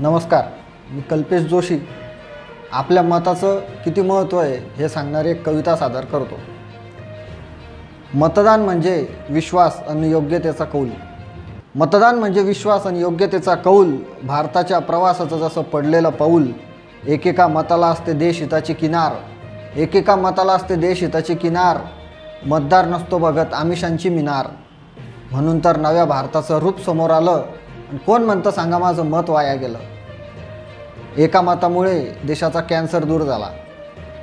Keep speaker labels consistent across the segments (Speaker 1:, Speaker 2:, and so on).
Speaker 1: नमस्कार, मी कल्पेश जोशी आपल्या मताचं किती महत्त्व आहे हे सांगणारी एक कविता सादर करतो। मतदान म्हणजे विश्वास आणि योग्यतेचा कौल। मतदान म्हणजे विश्वास आणि योग्यतेचा कौल। भारताच्या प्रवासाचं जसं पडलेलं पाऊल। एकेका मताला असते देशहिताची किनार, एकेका मताला असते देशहिताची किनार। मतदार नसतो बघत आमिषांची मिनार। म्हणून तर नव्या भारताचं रूप समोर आलं। आणि कोण म्हणतं सांगा माझं मत वाया गेलं। एका मतामुळे देशाचा कॅन्सर दूर झाला,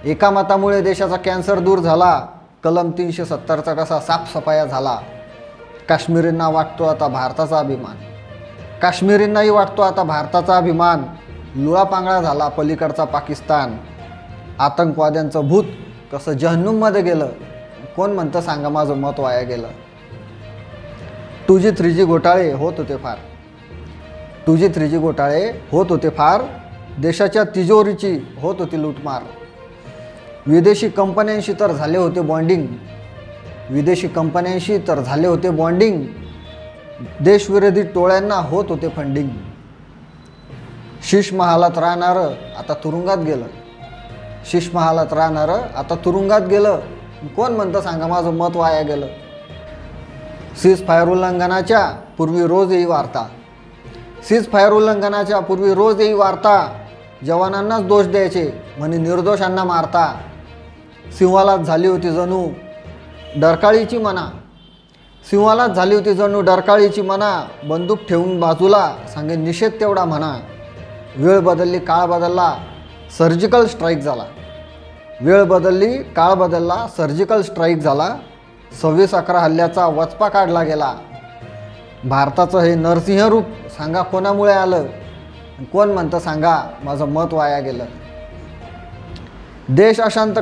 Speaker 1: एका मतामुळे देशाचा कॅन्सर दूर झाला। कलम 370चा कसा साफसफाया झाला। काश्मीरींना वाटतो आता भारताचा अभिमान, काश्मीरींनाही वाटतो आता भारताचा अभिमान। लुळापांगळा झाला पलीकडचा पाकिस्तान। आतंकवाद्यांचं भूत कसं जहन्नुममध्ये गेलं। कोण म्हणतं सांगा माझं मत वाया गेलं। 2G 3G घोटाळे होत होते फार, 2G 3G घोटाळे होत होते फार। देशाच्या तिजोरीची होत होती लूटमार। विदेशी कंपन्यांशी तर झाले होते बॉन्डिंग, विदेशी कंपन्यांशी तर झाले होते बॉन्डिंग। देशविरोधी टोळ्यांना होत होते फंडिंग। शीश महालात राहणारं आता तुरुंगात गेलं, शीश महालात राहणारं आता तुरुंगात गेलं। कोण म्हणतं सांगा माझं मत वाया गेलं। सीज फायर उल्लंघनाच्या पूर्वी रोज येई वार्ता, सीज फायर उल्लंघनाच्या पूर्वी रोज येई वार्ता। जवानांनाच दोष द्यायचे म्हणे निर्दोषांना मारता। सिंहालाच झाली होती जणू डरकाळीची मना, सिंहालाच झाली होती जणू डरकाळीची मना। बंदूक ठेवून बाजूला सांगे निषेध तेवढा म्हणा। वेळ बदलली काळ बदलला सर्जिकल स्ट्राईक झाला, वेळ बदलली काळ बदलला सर्जिकल स्ट्राईक झाला। 26/11 हल्ल्याचा वचपा काढला गेला। भारताचं हे नरसिंह रूप सांगा कोणामुळे आलं। कोण म्हणतं सांगा माझं मत वाया गेलं। देश अशांत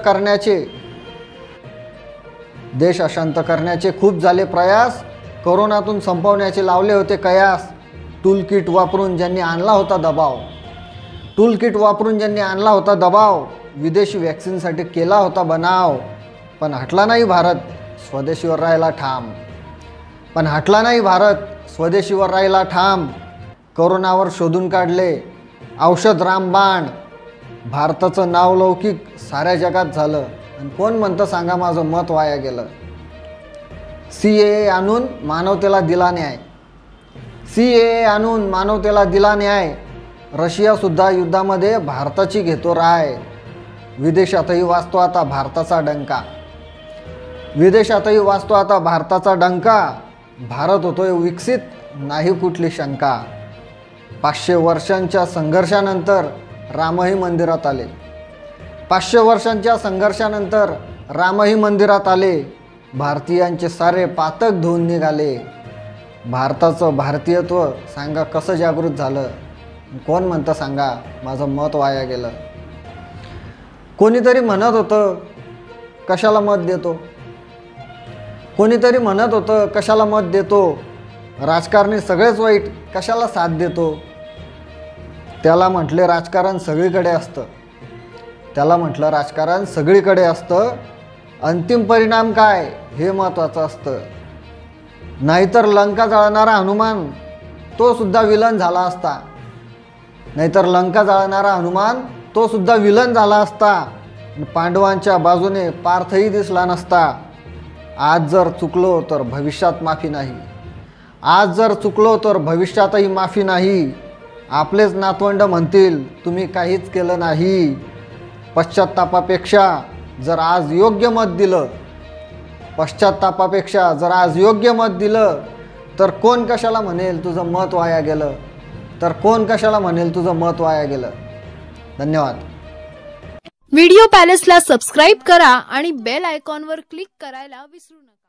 Speaker 1: करण्याचे खूप झाले प्रयास। कोरोनातून संपवण्याचे लावले होते कयास। टूलकिट वापरून ज्यांनी आणला होता दबाव, टूलकिट वापरून ज्यांनी आणला होता दबाव। विदेशी वॅक्सिनसाठी केला होता बनाव, पण हटला नाही भारत स्वदेशीवर राहिला ठाम, पण हटला नाही भारत स्वदेशीवर राहिला ठाम। कोरोनावर शोधून काढले औषध रामबाण। भारताचं नाव लौकिक साऱ्या जगात झालं। आणि कोण म्हणतं सांगा माझं मत वाया गेलं। CAA आणून मानवतेला दिला न्याय, CAA आणून मानवतेला दिला न्याय। रशियासुद्धा युद्धामध्ये भारताची घेतो राय। विदेशातही वाजतो आता भारताचा डंका, विदेशातही वाजतो आता भारताचा डंका। भारत होतोय विकसित नाही कुठली शंका। 500 वर्षांच्या संघर्षानंतर रामही मंदिरात आले, 500 वर्षांच्या संघर्षानंतर रामही मंदिरात आले। भारतीयांचे सारे पातक धुवून निघाले। भारताचं भारतीयत्व सांगा कसं जागृत झालं। कोण म्हणतं सांगा माझं मत वाया गेलं। कोणीतरी म्हणत होतं कशाला मत देतो, कोणीतरी म्हणत होतं कशाला मत देतो। राजकारणी सगळेच वाईट कशाला साथ देतो। त्याला म्हटले राजकारण सगळीकडे असतं, त्याला म्हटलं राजकारण सगळीकडे असतं। अंतिम परिणाम काय हे महत्त्वाचं असतं। नाहीतर लंका जाळणारा हनुमान तो सुद्धा विलन झाला असता, नाहीतर लंका जाळणारा हनुमान तो सुद्धा विलन झाला असता। पांडवांच्या बाजूने पार्थही दिसला नसता। आज जर चुकलो तर भविष्यात माफी नाही, आज जर चुकलो तर भविष्यातही माफी नाही। आपलेच नातवंड म्हणतील तुम्ही काहीच केलं नाही। पश्चात्तापापेक्षा जर आज योग्य मत दिलं, पश्चात्तापापेक्षा जर आज योग्य मत दिलं तर कोण कशाला म्हणेल तुझं मत वाया गेलं, तर कोण कशाला म्हणेल तुझं मत वाया गेलं। धन्यवाद।
Speaker 2: व्हिडिओ पॅलेसला सबस्क्राइब करा आणि बेल आयकॉनवर क्लिक करायला विसरू नका।